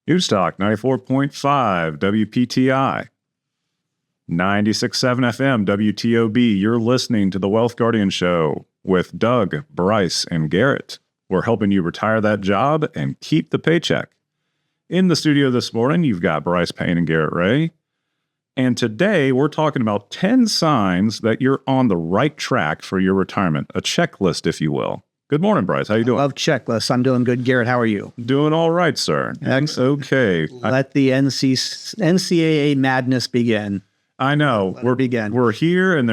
Newstalk 94.5 WPTI, 96.7 FM WTOB. You're listening to the Wealth Guardian Show with Doug, Brice, and Garrett. We're helping you retire that job and keep the paycheck. In the studio this morning, you've got Brice, Payne, and Garrett Ray. And today, we're talking about 10 signs that you're on the right track for your retirement, a checklist, if you will. Good morning, Brice. How you doing? I love checklists. I'm doing good. Garrett, how are you? Doing all right, sir. Excellent. Okay. Let the NCAA madness begin. I know. We're here, and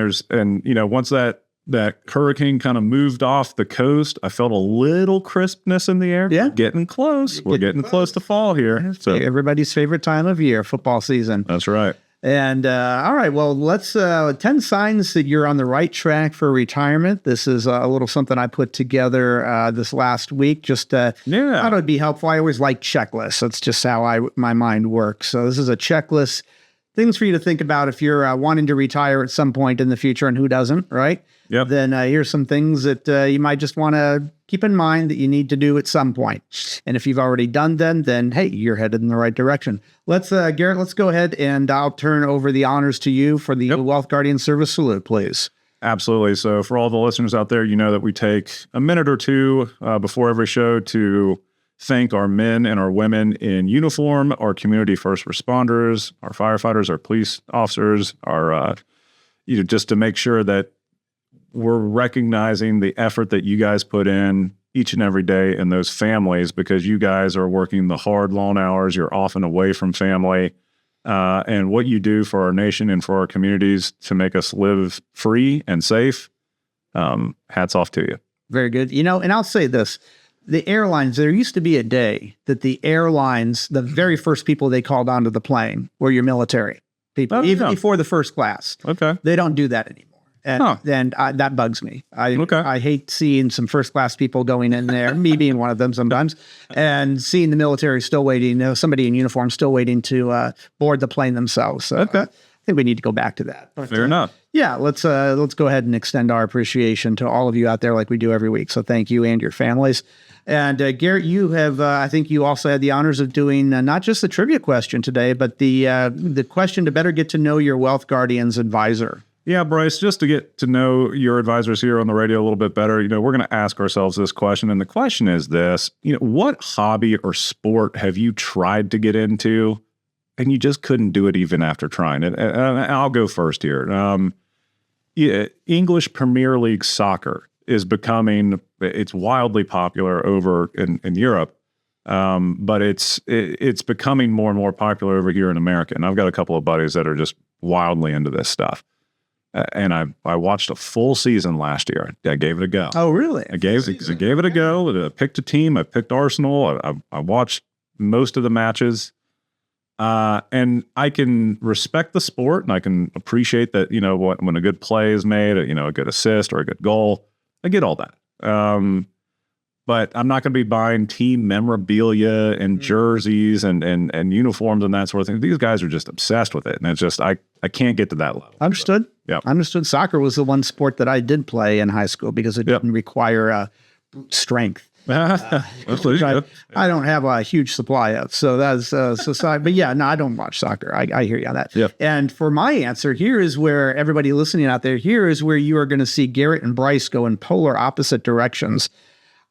once that hurricane kind of moved off the coast, I felt a little crispness in the air. Yeah. Getting close. We're getting close to fall here. So everybody's favorite time of year, football season. That's right. And all right, well, let's 10 signs that you're on the right track for retirement. This is a little something I put together this last week. Just thought it would be helpful. I always like checklists. That's just how my mind works. So this is a checklist, things for you to think about if you're wanting to retire at some point in the future, and who doesn't, right? Yep. Then here's some things that you might just want to keep in mind that you need to do at some point. And if you've already done them, then hey, you're headed in the right direction. Let's Garrett, let's go ahead and I'll turn over the honors to you for the Wealth Guardian Service Salute, please. Absolutely. So for all the listeners out there, you know that we take a minute or two before every show to thank our men and our women in uniform, our community first responders, our firefighters, our police officers, our just to make sure that we're recognizing the effort that you guys put in each and every day in those families, because you guys are working the hard, long hours. You're often away from family. And what you do for our nation and for our communities to make us live free and safe, hats off to you. Very good. And I'll say this. The airlines, there used to be a day that the airlines, the very first people they called onto the plane were your military people, even before the first class. Okay. They don't do that anymore. And that bugs me. I hate seeing some first class people going in there, me being one of them sometimes, and seeing the military still waiting, somebody in uniform still waiting to board the plane themselves. So I think we need to go back to that. But, fair enough. Yeah, let's go ahead and extend our appreciation to all of you out there like we do every week. So thank you and your families. And Garrett, you have, I think you also had the honors of doing not just the trivia question today, but the question to better get to know your Wealth Guardians advisor. Yeah, Brice, just to get to know your advisors here on the radio a little bit better, we're going to ask ourselves this question. And the question is this, what hobby or sport have you tried to get into and you just couldn't do it even after trying it? And I'll go first here. English Premier League soccer is it's wildly popular over in Europe. But it's becoming more and more popular over here in America. And I've got a couple of buddies that are just wildly into this stuff. And I watched a full season last year. I gave it a go. Oh, really? I gave it a go. I picked a team. I picked Arsenal. I watched most of the matches. And I can respect the sport, and I can appreciate that, when a good play is made, a good assist or a good goal. I get all that. But I'm not going to be buying team memorabilia and jerseys and uniforms and that sort of thing. These guys are just obsessed with it. And it's just, I can't get to that level. Understood. Yeah. Understood. Soccer was the one sport that I did play in high school because it didn't require strength. I don't have a huge supply of, so that's but yeah, no, I don't watch soccer. I hear you on that. Yep. And for my answer, here is where everybody listening out there, here is where you are going to see Garrett and Brice go in polar opposite directions.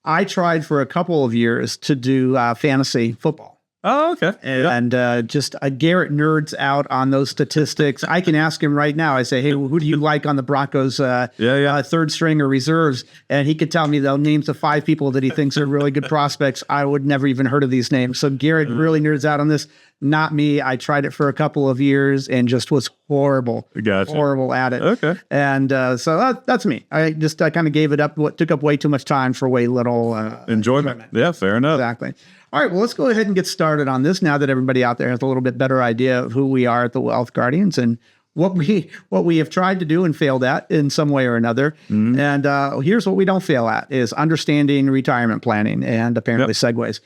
I tried for a couple of years to do fantasy football. Oh, okay. And Garrett nerds out on those statistics. I can ask him right now. I say, hey, who do you like on the Broncos third string or reserves? And he could tell me the names of 5 people that he thinks are really good prospects. I would never even heard of these names. So Garrett really nerds out on this. Not me. I tried it for a couple of years and just was horrible. Gotcha. Horrible at it. Okay. And so that's me. I kind of gave it up. Took up way too much time for way little enjoyment. Yeah, fair enough. Exactly. All right, well, let's go ahead and get started on this now that everybody out there has a little bit better idea of who we are at the Wealth Guardians and what we have tried to do and failed at in some way or another. Mm-hmm. And here's what we don't fail at is understanding retirement planning and apparently segues.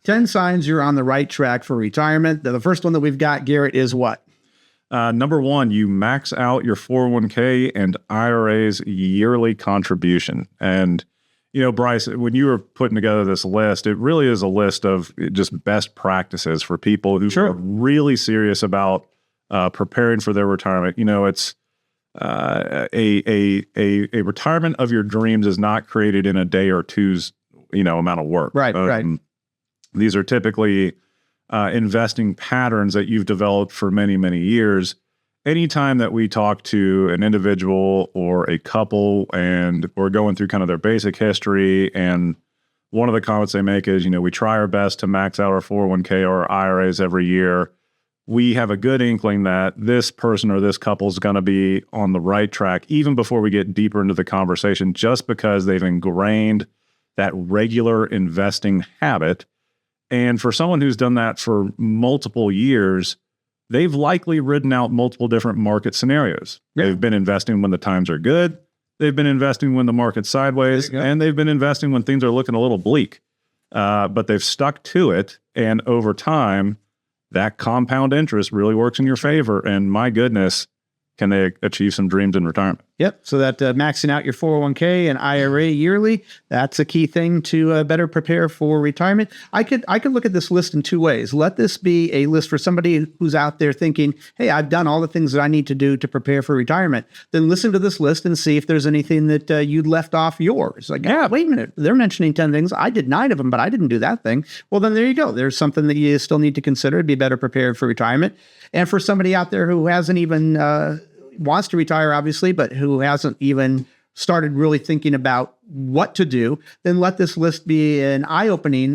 10 signs you're on the right track for retirement. The first one that we've got, Garrett, is what? Number 1, you max out your 401k and IRA's yearly contribution. And Brice, when you were putting together this list, it really is a list of just best practices for people who are really serious about preparing for their retirement. It's a retirement of your dreams is not created in a day or two's amount of work. Right. These are typically investing patterns that you've developed for many, many years. Anytime that we talk to an individual or a couple and we're going through kind of their basic history, and one of the comments they make is, we try our best to max out our 401k or our IRAs every year. We have a good inkling that this person or this couple is going to be on the right track even before we get deeper into the conversation, just because they've ingrained that regular investing habit. And for someone who's done that for multiple years, they've likely ridden out multiple different market scenarios. Yeah. They've been investing when the times are good. They've been investing when the market's sideways, and they've been investing when things are looking a little bleak. But they've stuck to it. And over time, that compound interest really works in your favor. And my goodness, can they achieve some dreams in retirement? Yep. So that maxing out your 401k and IRA yearly, that's a key thing to better prepare for retirement. I could look at this list in two ways. Let this be a list for somebody who's out there thinking, hey, I've done all the things that I need to do to prepare for retirement. Then listen to this list and see if there's anything that you'd left off yours. Like, wait a minute, they're mentioning 10 things. I did 9 of them, but I didn't do that thing. Well, then there you go. There's something that you still need to consider to be better prepared for retirement. And for somebody out there who hasn't even wants to retire, obviously, but who hasn't even started really thinking about what to do, then let this list be an eye-opening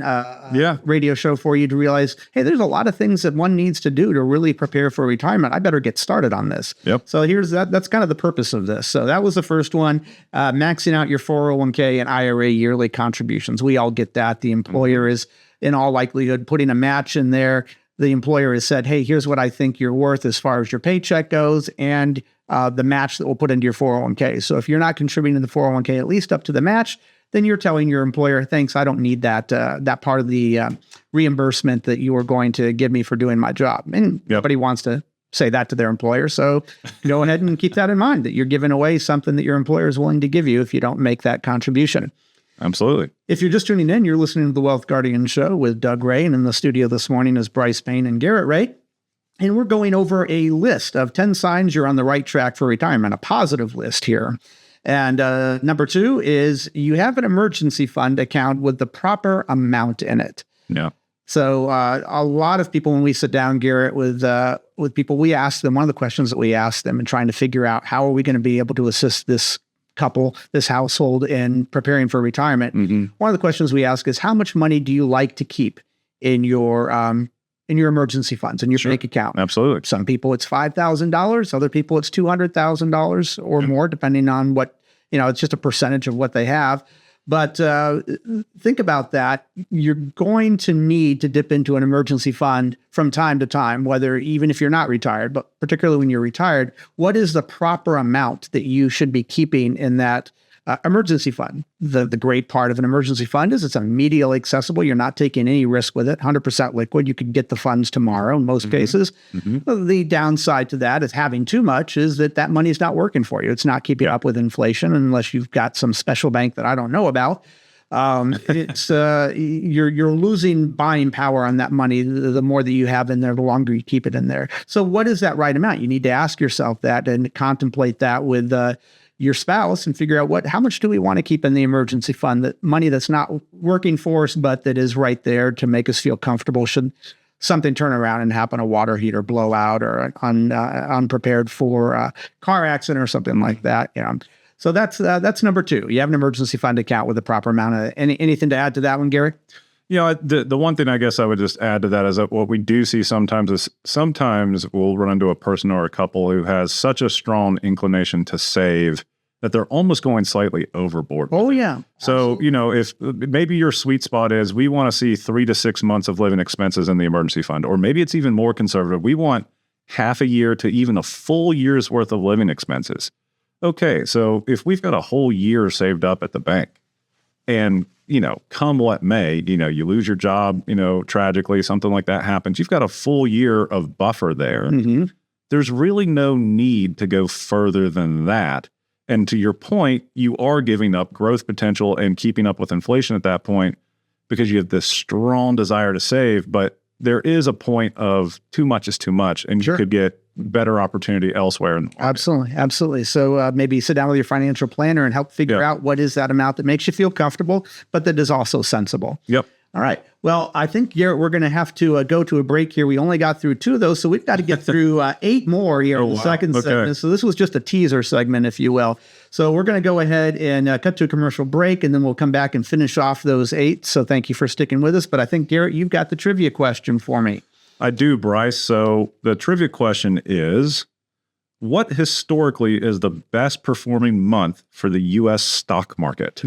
radio show for you to realize, hey, there's a lot of things that one needs to do to really prepare for retirement. I better get started on this. Yep. So that's kind of the purpose of this. So that was the first one, maxing out your 401k and IRA yearly contributions. We all get that. The employer is, in all likelihood, putting a match in there. The employer has said, hey, here's what I think you're worth as far as your paycheck goes, and the match that we'll put into your 401k. So if you're not contributing to the 401k, at least up to the match, then you're telling your employer, thanks, I don't need that part of the reimbursement that you are going to give me for doing my job. And nobody wants to say that to their employer. So go ahead and keep that in mind, that you're giving away something that your employer is willing to give you if you don't make that contribution. Absolutely. If you're just tuning in, you're listening to the Wealth Guardian Show with Doug Ray, and in the studio this morning is Brice, Payne, and Garrett Ray. And we're going over a list of 10 signs you're on the right track for retirement, a positive list here. And number 2 is you have an emergency fund account with the proper amount in it. Yeah. So a lot of people, when we sit down, Garrett, with people, we ask them, one of the questions that we ask them and trying to figure out how are we going to be able to assist this couple, this household in preparing for retirement. Mm-hmm. One of the questions we ask is, how much money do you like to keep in your emergency funds, in your bank account? Absolutely. Some people it's $5,000. Other people it's $200,000 or more, depending on what, it's just a percentage of what they have. But think about that. You're going to need to dip into an emergency fund from time to time, even if you're not retired, but particularly when you're retired. What is the proper amount that you should be keeping in that emergency fund? The great part of an emergency fund is it's immediately accessible. You're not taking any risk with it. 100% liquid. You could get the funds tomorrow in most cases. Mm-hmm. The downside to that is having too much is that money is not working for you. It's not keeping up with inflation unless you've got some special bank that I don't know about. You're losing buying power on that money. The more that you have in there, the longer you keep it in there. So what is that right amount? You need to ask yourself that and contemplate that with your spouse and figure out how much do we want to keep in the emergency fund, that money that's not working for us, but that is right there to make us feel comfortable should something turn around and happen, a water heater blowout or unprepared for a car accident or something like that. So that's number 2. You have an emergency fund account with the proper amount of anything to add to that one, Gary? The one thing I guess I would just add to that is that what we do see sometimes we'll run into a person or a couple who has such a strong inclination to save that they're almost going slightly overboard. Oh, yeah. So, if maybe your sweet spot is we want to see 3 to 6 months of living expenses in the emergency fund, or maybe it's even more conservative. We want half a year to even a full year's worth of living expenses. Okay, so if we've got a whole year saved up at the bank and, come what may, you lose your job, tragically, something like that happens, you've got a full year of buffer there. Mm-hmm. There's really no need to go further than that. And to your point, you are giving up growth potential and keeping up with inflation at that point because you have this strong desire to save. But there is a point of too much is too much, and you could get better opportunity elsewhere in the market. Absolutely. Absolutely. So maybe sit down with your financial planner and help figure out what is that amount that makes you feel comfortable, but that is also sensible. Yep. All right. Well, I think, Garrett, we're going to have to go to a break here. We only got through 2 of those, so we've got to get through 8 more here in the second segment. So this was just a teaser segment, if you will. So we're going to go ahead and cut to a commercial break, and then we'll come back and finish off those 8. So thank you for sticking with us. But I think, Garrett, you've got the trivia question for me. I do, Brice. So the trivia question is, what historically is the best performing month for the U.S. stock market?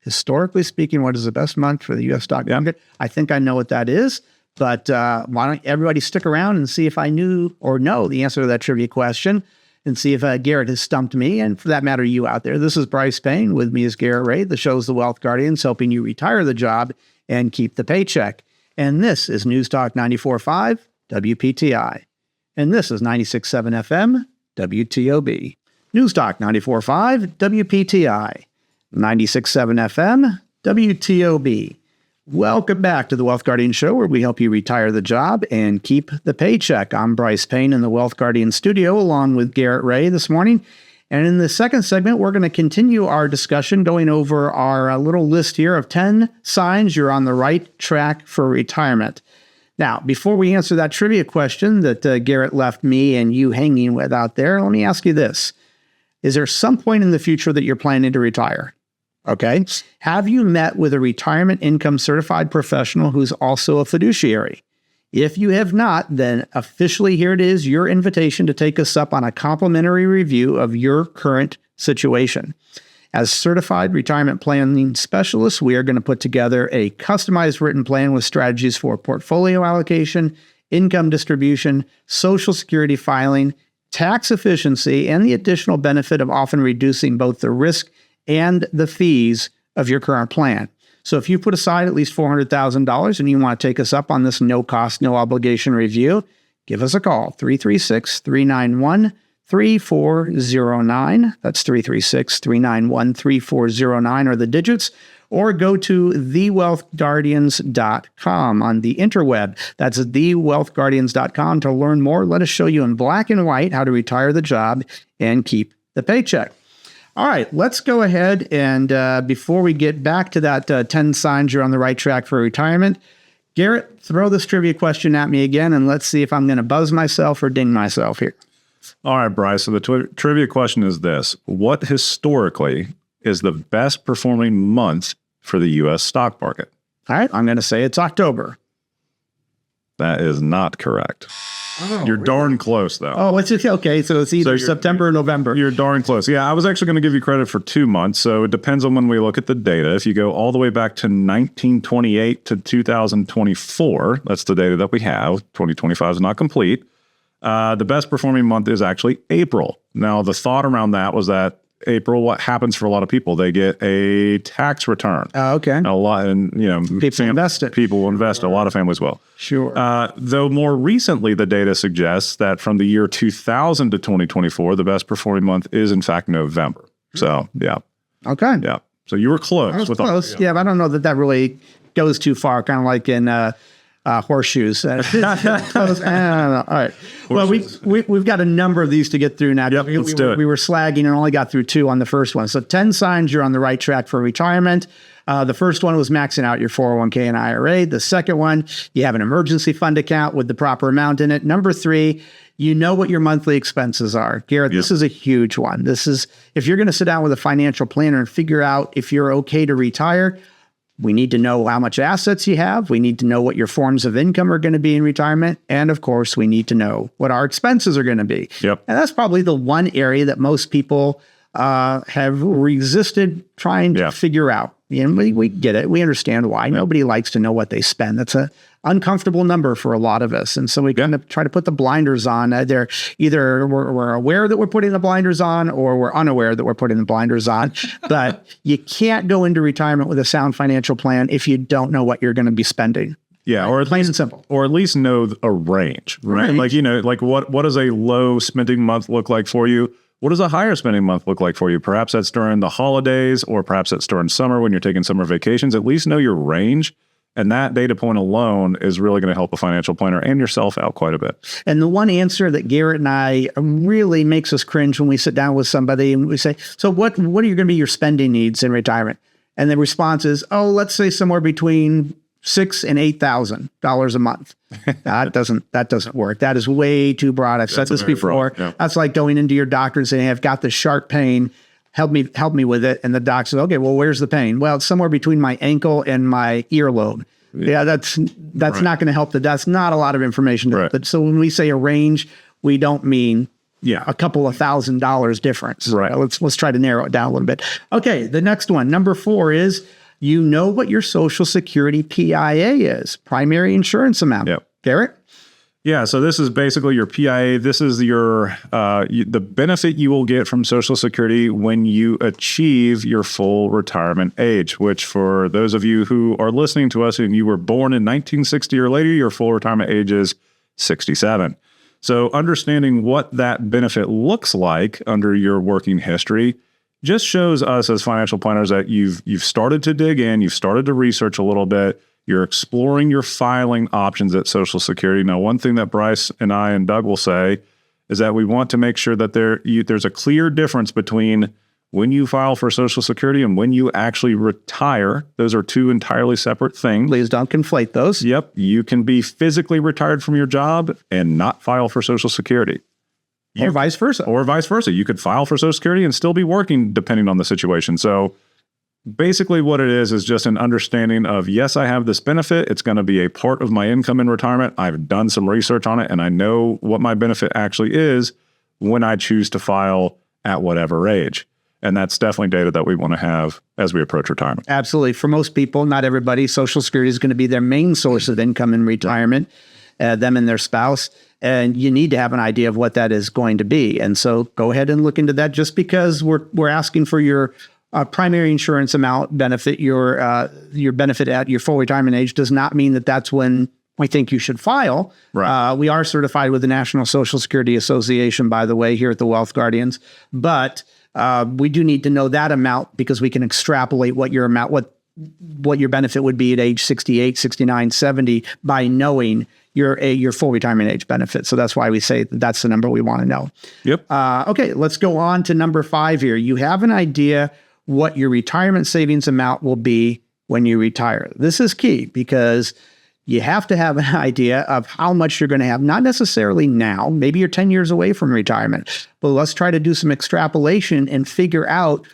Historically speaking, what is the best month for the U.S. stock market? I think I know what that is, but why don't everybody stick around and see if I knew or know the answer to that trivia question and see if Garrett has stumped me, and for that matter, you out there. This is Brice Payne. With me is Garrett Ray. The show's The Wealth Guardians, helping you retire the job and keep the paycheck. And this is News Talk 94.5 WPTI. And this is 96.7 FM WTOB. News Talk 94.5 WPTI. 96.7 FM, WTOB. Welcome back to the Wealth Guardian Show, where we help you retire the job and keep the paycheck. I'm Brice Payne in the Wealth Guardian studio, along with Garrett Ray this morning. And in the second segment, we're going to continue our discussion going over our little list here of 10 signs you're on the right track for retirement. Now, before we answer that trivia question that Garrett left me and you hanging with out there, let me ask you this. Is there some point in the future that you're planning to retire? Okay. Have you met with a retirement income certified professional who's also a fiduciary? If you have not, then officially here it is, your invitation to take us up on a complimentary review of your current situation. As certified retirement planning specialists, we are going to put together a customized written plan with strategies for portfolio allocation, income distribution, Social Security filing, tax efficiency, and the additional benefit of often reducing both the risk and the fees of your current plan. So if you put aside at least $400,000 and you want to take us up on this no cost, no obligation review, give us a call, 336-391-3409. That's 336-391-3409 are the digits. Or go to thewealthguardians.com on the interweb. That's thewealthguardians.com to learn more. Let us show you in black and white how to retire the job and keep the paycheck. All right, let's go ahead and before we get back to that 10 signs you're on the right track for retirement, Garrett, throw this trivia question at me again, and let's see if I'm going to buzz myself or ding myself here. All right, Brice. So the trivia question is this. What historically is the best performing month for the U.S. stock market? All right, I'm going to say it's October. That is not correct. You're darn close, though. Oh, it's okay. So it's either September or November. You're darn close. Yeah, I was actually going to give you credit for 2 months. So it depends on when we look at the data. If you go all the way back to 1928 to 2024, that's the data that we have. 2025 is not complete. The best performing month is actually April. Now, the thought around that was that April, what happens for a lot of people? They get a tax return. Okay. A lot, and people invest it. People will invest. A lot of families will. Sure. Though more recently, the data suggests that from the year 2000 to 2024, the best performing month is in fact November. So yeah. Okay. Yeah. So you were close. I was close. Yeah, but I don't know that really goes too far. Kind of like in horseshoes. Close. All right. Well, we've got a number of these to get through now. Yep, let's do it. We were slagging and only got through 2 on the first one. So 10 signs you're on the right track for retirement. The first one was maxing out your 401k and IRA. The second one, you have an emergency fund account with the proper amount in it. Number 3, you know what your monthly expenses are. Garrett, This is a huge one. This is, if you're going to sit down with a financial planner and figure out if you're okay to retire, we need to know how much assets you have. We need to know what your forms of income are going to be in retirement. And of course, we need to know what our expenses are going to be. Yep. And that's probably the one area that most people have resisted trying to figure out. We get it. We understand why. Nobody likes to know what they spend. That's a uncomfortable number for a lot of us. And so we kind of try to put the blinders on. Either we're aware that we're putting the blinders on or we're unaware that we're putting the blinders on. But you can't go into retirement with a sound financial plan if you don't know what you're going to be spending. Yeah, right? or at plain least, and simple. Or at least know a range, right? Like, what does a low spending month look like for you? What does a higher spending month look like for you? Perhaps that's during the holidays, or perhaps that's during summer when you're taking summer vacations. At least know your range. And that data point alone is really going to help a financial planner and yourself out quite a bit. And the one answer that Garrett and I really makes us cringe when we sit down with somebody and we say, so what are going to be your spending needs in retirement? And the response is, oh, let's say somewhere between $6,000 and $8,000 a month. That doesn't work. That is way too broad. I've said this before. Yeah. That's like going into your doctor and saying, hey, I've got this sharp pain. Help me with it. And the doc says, okay, well, where's the pain? Well, it's somewhere between my ankle and my earlobe. Yeah, that's right. Not going to help. That's not a lot of information. Right. But so when we say a range, we don't mean a couple of $1,000 difference. Right. Let's try to narrow it down a little bit. Okay, the next one, number 4 is you know what your Social Security PIA is, primary insurance amount. Yep. Garrett? Yeah, so this is basically your PIA. This is your the benefit you will get from Social Security when you achieve your full retirement age, which for those of you who are listening to us and you were born in 1960 or later, your full retirement age is 67. So understanding what that benefit looks like under your working history just shows us as financial planners that you've started to dig in, you've started to research a little bit. You're exploring your filing options at Social Security. Now, one thing that Brice and I and Doug will say is that we want to make sure that there's a clear difference between when you file for Social Security and when you actually retire. Those are two entirely separate things. Please don't conflate those. Yep. You can be physically retired from your job and not file for Social Security. Or vice versa. Or vice versa. You could file for Social Security and still be working depending on the situation. So basically what it is just an understanding of, yes, I have this benefit. It's going to be a part of my income in retirement. I've done some research on it, and I know what my benefit actually is when I choose to file at whatever age. And that's definitely data that we want to have as we approach retirement. Absolutely. For most people, not everybody, Social Security is going to be their main source of income in retirement, them and their spouse. And you need to have an idea of what that is going to be. And so go ahead and look into that. Just because we're asking for your primary insurance amount benefit, your benefit at your full retirement age, does not mean that that's when we think you should file. Right. We are certified with the National Social Security Association, by the way, here at the Wealth Guardians. But we do need to know that amount because we can extrapolate what your benefit would be at age 68, 69, 70 by knowing your full retirement age benefit. So that's why we say that's the number we want to know. Yep. Okay, let's go on to number 5 here. You have an idea what your retirement savings amount will be when you retire. This is key because you have to have an idea of how much you're going to have, not necessarily now, maybe you're 10 years away from retirement, but let's try to do some extrapolation and figure out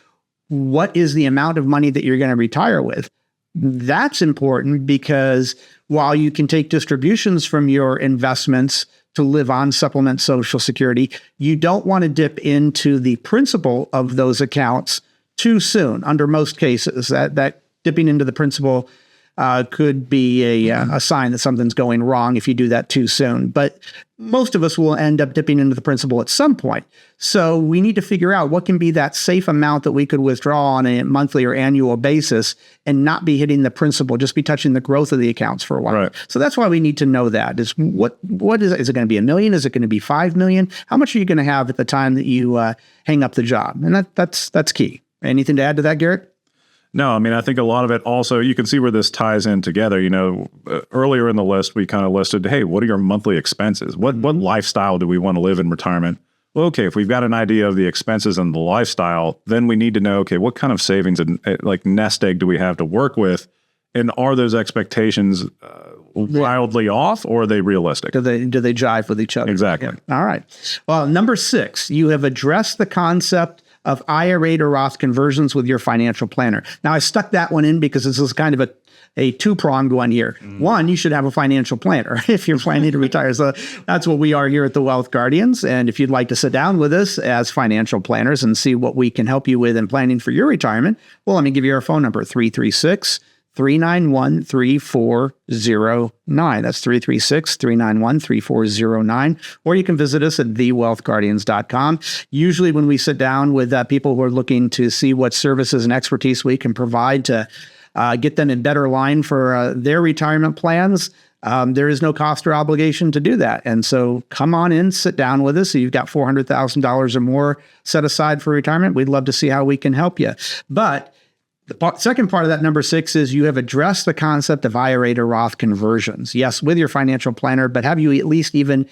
what is the amount of money that you're going to retire with. That's important because while you can take distributions from your investments to live on, supplement Social Security, you don't want to dip into the principal of those accounts too soon. Under most cases, that dipping into the principal could be a sign that something's going wrong if you do that too soon. But most of us will end up dipping into the principal at some point. So we need to figure out what can be that safe amount that we could withdraw on a monthly or annual basis and not be hitting the principal, just be touching the growth of the accounts for a while. Right. So that's why we need to know that. Is what is it? Is it going to be $1 million? Is it going to be $5 million? How much are you going to have at the time that you hang up the job? And that's key. Anything to add to that, Garrett? No, I mean, I think a lot of it also, you can see where this ties in together. You know, earlier in the list, we kind of listed, hey, what are your monthly expenses? What lifestyle do we want to live in retirement? Well, okay, if we've got an idea of the expenses and the lifestyle, then we need to know, okay, what kind of savings and like nest egg do we have to work with? And are those expectations wildly off, or are they realistic? Do they jive with each other? Exactly. Yeah. All right. Well, number 6, you have addressed the concept of IRA to Roth conversions with your financial planner. Now, I stuck that one in because this is kind of a two-pronged one here. One, you should have a financial planner if you're planning to retire. So that's what we are here at the Wealth Guardians. And if you'd like to sit down with us as financial planners and see what we can help you with in planning for your retirement, well, let me give you our phone number, 336-391-3409. That's 336-391-3409. Or you can visit us at thewealthguardians.com. Usually when we sit down with people who are looking to see what services and expertise we can provide to get them in better line for their retirement plans, there is no cost or obligation to do that. And so come on in, sit down with us. So you've got $400,000 or more set aside for retirement. We'd love to see how we can help you. But the second part of that, number 6, is you have addressed the concept of IRA to Roth conversions. Yes, with your financial planner, but have you at least even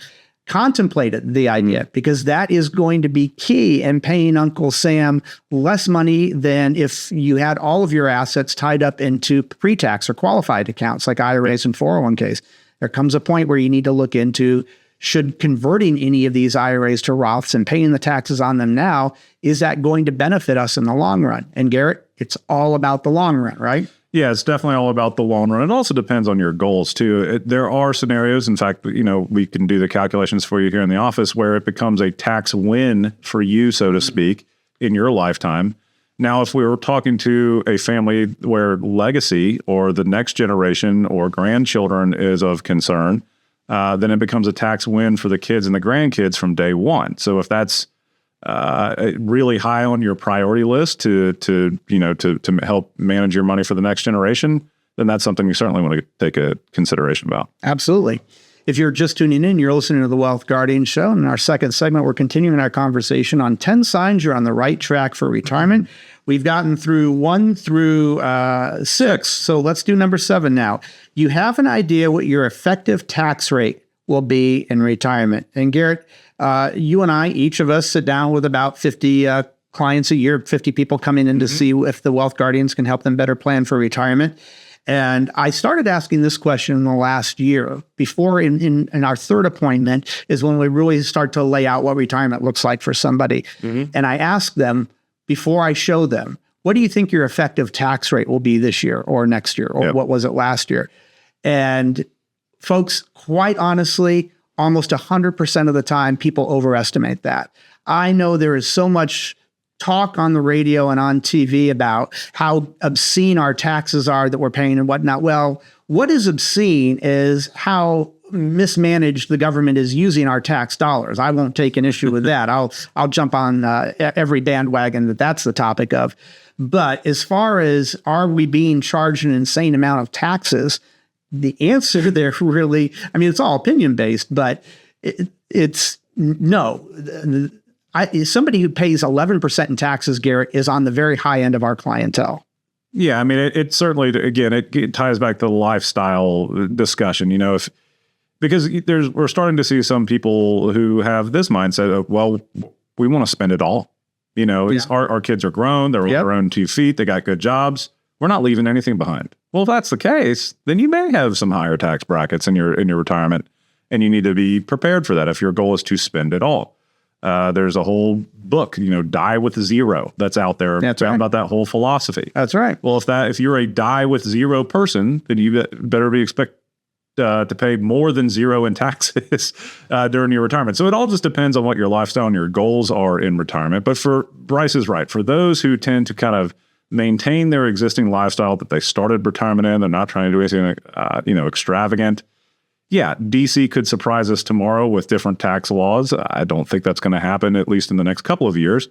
contemplated the idea? Because that is going to be key in paying Uncle Sam less money than if you had all of your assets tied up into pre-tax or qualified accounts like IRAs and 401ks. There comes a point where you need to look into, should converting any of these IRAs to Roths and paying the taxes on them now, is that going to benefit us in the long run? And Garrett, it's all about the long run, right? Yeah, it's definitely all about the long run. It also depends on your goals too. There are scenarios, in fact, we can do the calculations for you here in the office, where it becomes a tax win for you, so to speak, in your lifetime. Now, if we were talking to a family where legacy or the next generation or grandchildren is of concern, then it becomes a tax win for the kids and the grandkids from day one. So if that's really high on your priority list to help manage your money for the next generation, then that's something you certainly want to take a consideration about. Absolutely. If you're just tuning in, you're listening to the Wealth Guardian Show. In our second segment, we're continuing our conversation on 10 signs you're on the right track for retirement. We've gotten through 1 through 6. So let's do number 7 now. You have an idea what your effective tax rate will be in retirement. And Garrett, you and I, each of us, sit down with about 50 clients a year, 50 people coming in to see if the Wealth Guardians can help them better plan for retirement. And I started asking this question in the last year. Before, in our third appointment, is when we really start to lay out what retirement looks like for somebody. And I asked them, before I show them, what do you think your effective tax rate will be this year or next year? Or what was it last year? And folks, quite honestly, almost 100% of the time, people overestimate that. I know there is so much talk on the radio and on TV about how obscene our taxes are that we're paying and whatnot. Well, what is obscene is how mismanaged the government is using our tax dollars. I won't take an issue with that. I'll jump on every bandwagon that's the topic of. But as far as are we being charged an insane amount of taxes, the answer there really, it's all opinion based, but it's no. Somebody who pays 11% in taxes, Garrett, is on the very high end of our clientele. Yeah, it certainly, again, it ties back to the lifestyle discussion, because we're starting to see some people who have this mindset of, well, we want to spend it all. Our kids are grown, they're on their own 2 feet, they got good jobs. We're not leaving anything behind. Well, if that's the case, then you may have some higher tax brackets in your retirement, and you need to be prepared for that if your goal is to spend it all. There's a whole book, Die with Zero, that's out there about that whole philosophy. That's right. Well, if you're a die with zero person, then you better be expect to pay more than zero in taxes during your retirement. So it all just depends on what your lifestyle and your goals are in retirement. But Brice is right. For those who tend to kind of maintain their existing lifestyle that they started retirement in, they're not trying to do anything, extravagant. Yeah, DC could surprise us tomorrow with different tax laws. I don't think that's going to happen, at least in the next couple of years.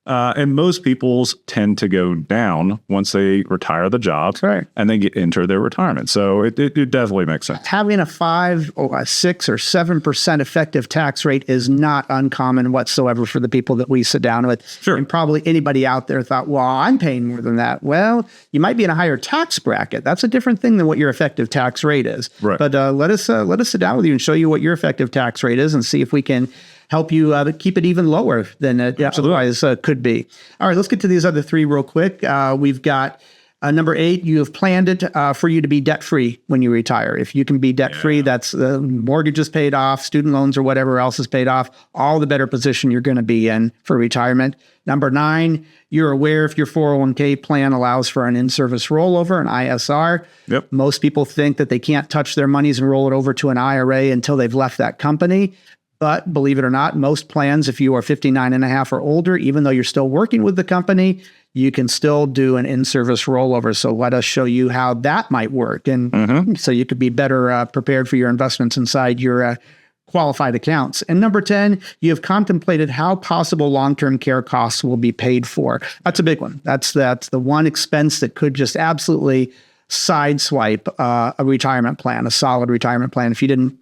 And most people's tend to go down once they retire the job and they enter their retirement. So it definitely makes sense. Having a 5 or a 6 or 7% effective tax rate is not uncommon whatsoever for the people that we sit down with. Sure. And probably anybody out there thought, well, I'm paying more than that. Well, you might be in a higher tax bracket. That's a different thing than what your effective tax rate is. Right. But let us sit down with you and show you what your effective tax rate is and see if we can help you keep it even lower than it otherwise could be. All right, let's get to these other 3 real quick. We've got number 8, you have planned it for you to be debt-free when you retire. If you can be debt-free, that's mortgage is paid off, student loans or whatever else is paid off, all the better position you're going to be in for retirement. Number 9, you're aware if your 401k plan allows for an in-service rollover, an ISR. Yep. Most people think that they can't touch their monies and roll it over to an IRA until they've left that company. But believe it or not, most plans, if you are 59 and a half or older, even though you're still working with the company, you can still do an in-service rollover. So let us show you how that might work. And so you could be better prepared for your investments inside your qualified accounts. And number 10, you have contemplated how possible long-term care costs will be paid for. That's a big one. That's the one expense that could just absolutely sideswipe a retirement plan, a solid retirement plan. If you didn't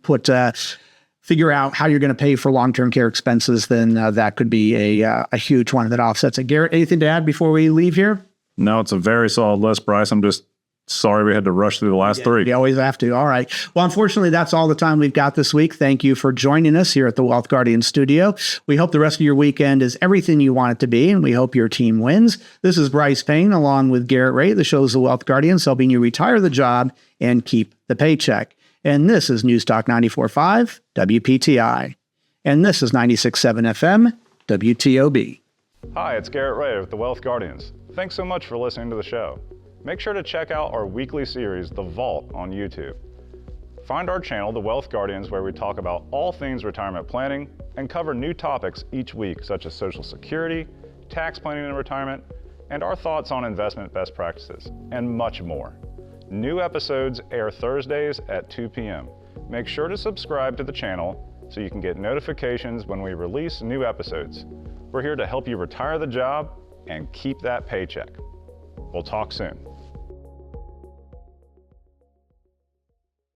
figure out how you're going to pay for long-term care expenses, then that could be a huge one that offsets it. Garrett, anything to add before we leave here? No, it's a very solid list, Brice. I'm just sorry we had to rush through the last three. You always have to. All right. Well, unfortunately, that's all the time we've got this week. Thank you for joining us here at the Wealth Guardian studio. We hope the rest of your weekend is everything you want it to be, and we hope your team wins. This is Brice Payne, along with Garrett Ray. The show is the Wealth Guardians, helping you retire the job and keep the paycheck. And this is News Talk 94.5 WPTI. And this is 96.7 FM WTOB. Hi, it's Garrett Ray with the Wealth Guardians. Thanks so much for listening to the show. Make sure to check out our weekly series, The Vault, on YouTube. Find our channel, The Wealth Guardians, where we talk about all things retirement planning and cover new topics each week, such as Social Security, tax planning in retirement, and our thoughts on investment best practices, and much more. New episodes air Thursdays at 2 p.m. Make sure to subscribe to the channel so you can get notifications when we release new episodes. We're here to help you retire the job and keep that paycheck. We'll talk soon.